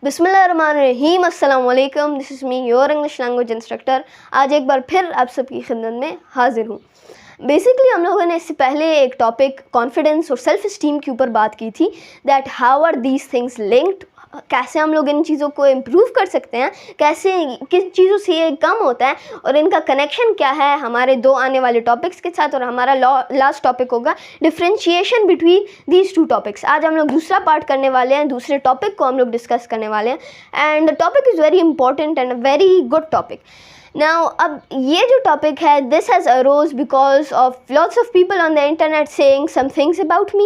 बिस्मिल्लाहिर्रहमानिर्रहीम, अस्सलाम वालेकुम। This is me your English language instructor. आज एक बार फिर आप सबकी खिदमत में हाजिर हूँ। बेसिकली हम लोगों ने इससे पहले एक टॉपिक कॉन्फिडेंस और सेल्फ इस्टीम के ऊपर बात की थी, that how are these things linked, कैसे हम लोग इन चीज़ों को इम्प्रूव कर सकते हैं, कैसे किन चीज़ों से ये कम होता है और इनका कनेक्शन क्या है हमारे दो आने वाले टॉपिक्स के साथ। और हमारा लास्ट टॉपिक होगा differentiation between these two topics. आज हम लोग दूसरा पार्ट करने वाले हैं, दूसरे टॉपिक को हम लोग डिस्कस करने वाले हैं and the topic is very important and a very good topic. Now, अब ये जो टॉपिक है, this has arose because of lots of people on the internet saying some things about me,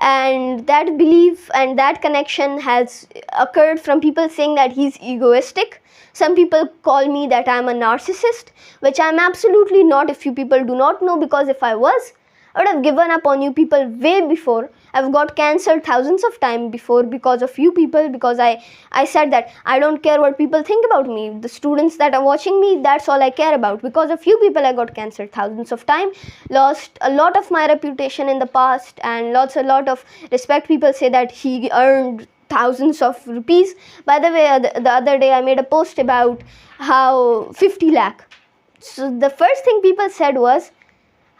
and that belief and that connection has occurred from people saying that he's egoistic. Some people call me that I'm a narcissist, which I'm absolutely not, if you people do not know, because if I was, I would have given up on you people way before. I've got cancelled thousands of times before because of you people, because I said that I don't care what people think about me. The students that are watching me, that's all I care about. Because of you people, I got cancelled thousands of times, lost a lot of my reputation in the past, and a lot of respect. People say that he earned thousands of rupees. By the way, the other day I made a post about how 50 lakh. So the first thing people said was,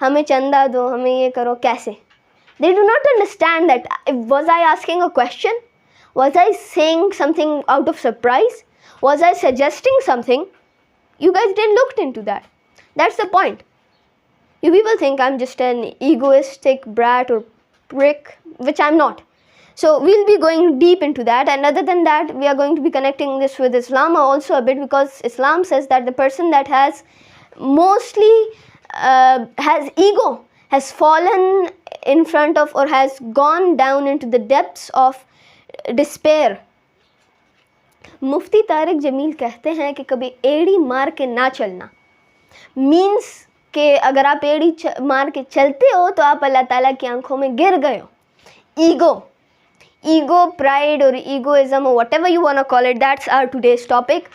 हमें चंदा दो, हमें ये करो, कैसे? They do not understand that. Was I asking a question? Was I saying something out of surprise? Was I suggesting something? You guys didn't look into that. That's the point. You people think I'm just an egoistic brat or prick, which I'm not. So we'll be going deep into that, and other than that, we are going to be connecting this with Islam also a bit, because Islam says that the person that has mostly has ego, has fallen in front of or has gone down into the depths of despair. मुफ्ती तारिक जमील कहते हैं कि कभी एड़ी मार के ना चलना means कि अगर आप एड़ी मार के चलते हो तो आप अल्लाह ताला की आंखों में गिर गए हो. ईगो, प्राइड और egoism, or whatever you want to call it, that's our today's topic.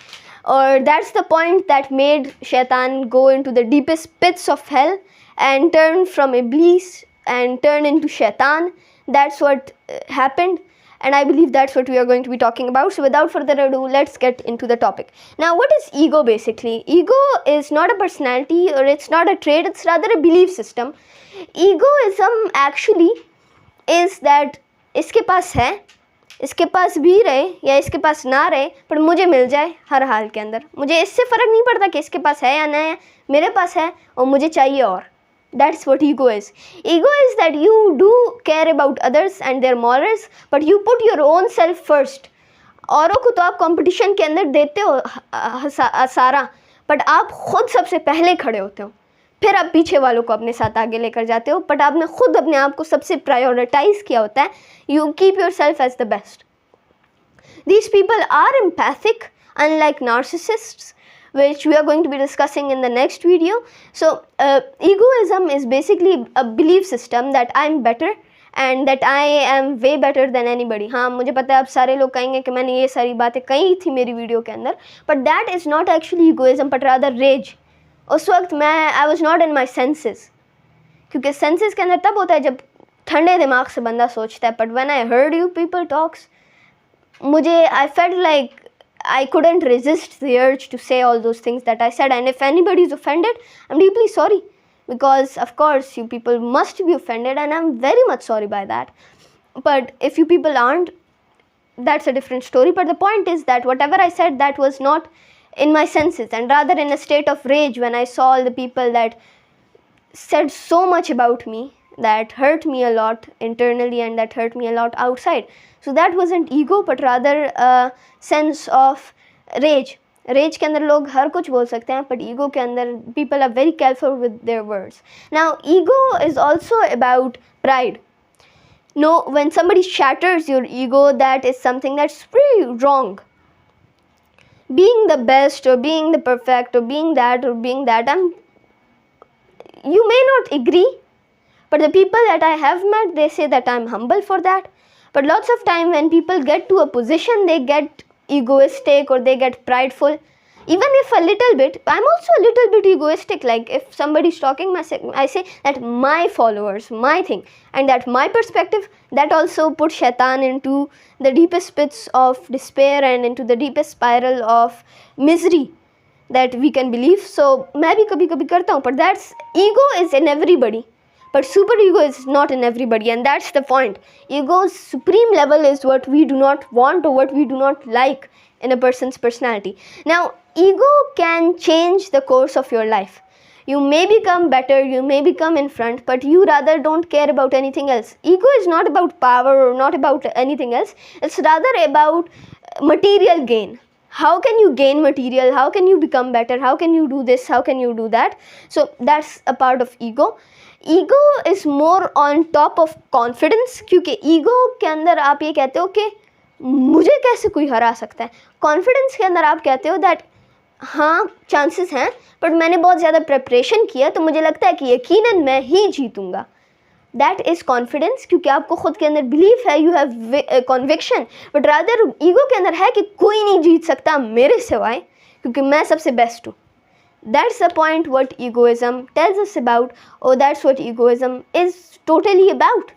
Or that's the point that made Shaitan go into the deepest pits of hell and turn from Iblis and turn into Shaitan. That's what happened, and I believe that's what we are going to be talking about. So without further ado, let's get into the topic. Now, what is ego basically? Ego is not a personality, or it's not a trait, it's rather a belief system. Egoism actually is that इसके पास है, इसके पास भी रहे या इसके पास ना रहे, पर मुझे मिल जाए हर हाल के अंदर. मुझे इससे फ़र्क नहीं पड़ता कि इसके पास है या ना है, मेरे पास है और मुझे चाहिए. और that's what ego is. Ego is that you do care about others and their morals, but you put your own self first. औरों को तो आप कंपटीशन के अंदर देते हो सारा, बट आप खुद सबसे पहले खड़े होते हो, फिर आप पीछे वालों को अपने साथ आगे लेकर जाते हो, बट आपने खुद अपने आप को सबसे प्रायोरिटाइज किया होता है. You keep yourself as the best. These people are empathic unlike narcissists, which we are going to be discussing in the next video. So egoism is basically a belief system that I'm better and that I am way better than anybody. हाँ, मुझे पता है आप सारे लोग कहेंगे कि मैंने ये सारी बातें कही थी मेरी वीडियो के अंदर, but that is not actually egoism but rather rage. उस वक्त मैं I was not in my senses, क्योंकि सेंसेस के अंदर तब होता है जब ठंडे दिमाग से बंदा सोचता है. But when I heard you people talks, मुझे I felt like I couldn't resist the urge to say all those things that I said. And if anybody is offended, I'm deeply sorry, because of course you people must be offended and I'm very much sorry by that. But if you people aren't, that's a different story. But the point is that whatever I said, that was not in my senses, and rather in a state of rage when I saw all the people that said so much about me that hurt me a lot internally and that hurt me a lot outside. So that wasn't ego but rather a sense of rage. Rage के अंदर लोग हर कुछ बोल सकते हैं, but ego के अंदर people are very careful with their words. Now, ego is also about pride. No, when somebody shatters your ego, that is something that's pretty wrong. Being the best or being the perfect or being that, you may not agree, but the people that I have met, they say that I'm humble for that. But lots of time when people get to a position, they get egoistic or they get prideful. Even if a little bit, I'm also a little bit egoistic. Like if somebody's talking, I say that my followers, my thing, and that my perspective, that also puts shaitan into the deepest pits of despair and into the deepest spiral of misery that we can believe. So मैं भी कभी-कभी करता हूँ, but that's ego is in everybody, but super ego is not in everybody, and that's the point. Ego's supreme level is what we do not want or what we do not like in a person's personality. Now, ego can change the course of your life. You may become better, you may become in front, but you rather don't care about anything else. Ego is not about power or not about anything else. It's rather about material gain. How can you gain material? How can you become better? How can you do this? How can you do that? So that's a part of ego. Ego is more on top of confidence, क्योंकि ego के अंदर आप ये कहते हो कि मुझे कैसे कोई हरा सकता है. कॉन्फिडेंस के अंदर आप कहते हो दैट हाँ चांसेस हैं, बट मैंने बहुत ज़्यादा प्रिपरेशन किया तो मुझे लगता है कि यकीनन मैं ही जीतूँगा. दैट इज़ कॉन्फिडेंस, क्योंकि आपको खुद के अंदर बिलीफ है, you have conviction. But rather ego के अंदर है कि कोई नहीं जीत सकता मेरे सिवाय, क्योंकि मैं सबसे बेस्ट हूँ. That's the point what egoism tells us about, or that's what egoism is totally about.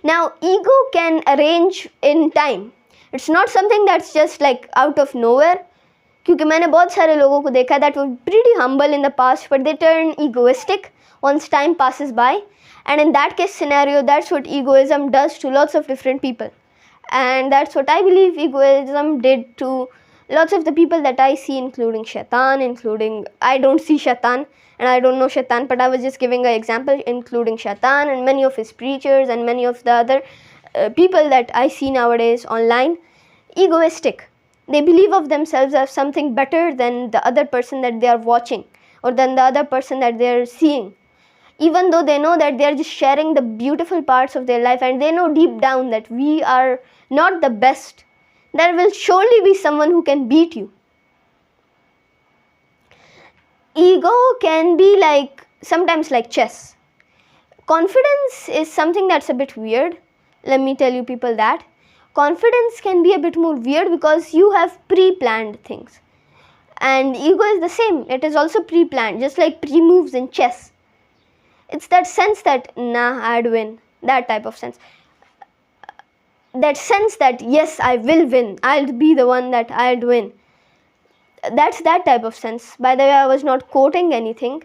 Now, ego can arrange in time. It's not something that's just like out of nowhere. क्योंकि मैंने बहुत सारे लोगों को देखा that were pretty humble in the past, but they turn egoistic once time passes by. And in that case scenario, that's what egoism does to lots of different people. And that's what I believe egoism did to lots of the people that I see, including shaitan, I don't see shaitan and I don't know shaitan, but I was just giving an example, including shaitan and many of his preachers and many of the other people that I see nowadays online. Egoistic. They believe of themselves as something better than the other person that they are watching or than the other person that they are seeing, even though they know that they are just sharing the beautiful parts of their life, and they know deep down that we are not the best. There will surely be someone who can beat you. Ego can be like sometimes like chess. Confidence is something that's a bit weird. Let me tell you people that. Confidence can be a bit more weird because you have pre-planned things. And ego is the same. It is also pre-planned, just like pre-moves in chess. It's that sense that, nah, I'd win. That type of sense. That sense that, yes, I will win. I'll be the one that I'll win. That's that type of sense. By the way, I was not quoting anything.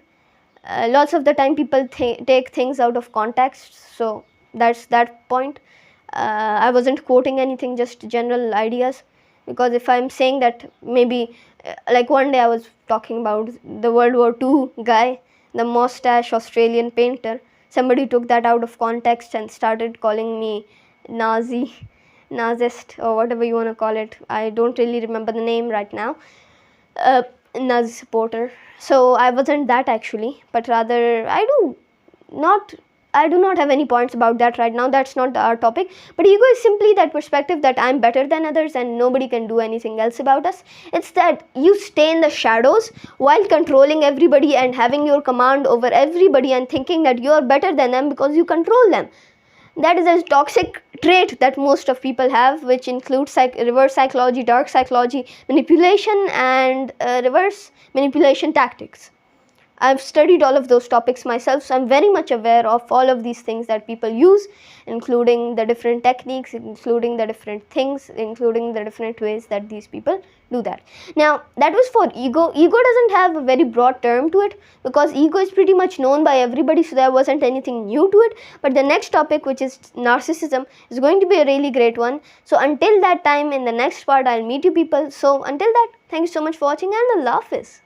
Lots of the time people take things out of context. So that's that point. I wasn't quoting anything, just general ideas. Because if I'm saying that, maybe, like one day I was talking about the World War II guy, the mustache Australian painter. Somebody took that out of context and started calling me Nazist, or whatever you want to call it. I don't really remember the name right now. Nazi supporter. So I wasn't that actually, but rather I do not have any points about that right now. That's not our topic. But ego is simply that perspective that I'm better than others and nobody can do anything else about us. It's that you stay in the shadows while controlling everybody and having your command over everybody and thinking that you're better than them because you control them. That is a toxic trait that most of people have, which includes reverse psychology, dark psychology, manipulation, and reverse manipulation tactics. I've studied all of those topics myself, so I'm very much aware of all of these things that people use, including the different techniques, including the different things, including the different ways that these people do that. Now, that was for ego. Ego doesn't have a very broad term to it because ego is pretty much known by everybody, so there wasn't anything new to it. But the next topic, which is narcissism, is going to be a really great one. So until that time, in the next part, I'll meet you people. So until that, thank you so much for watching, and Allah Hafiz.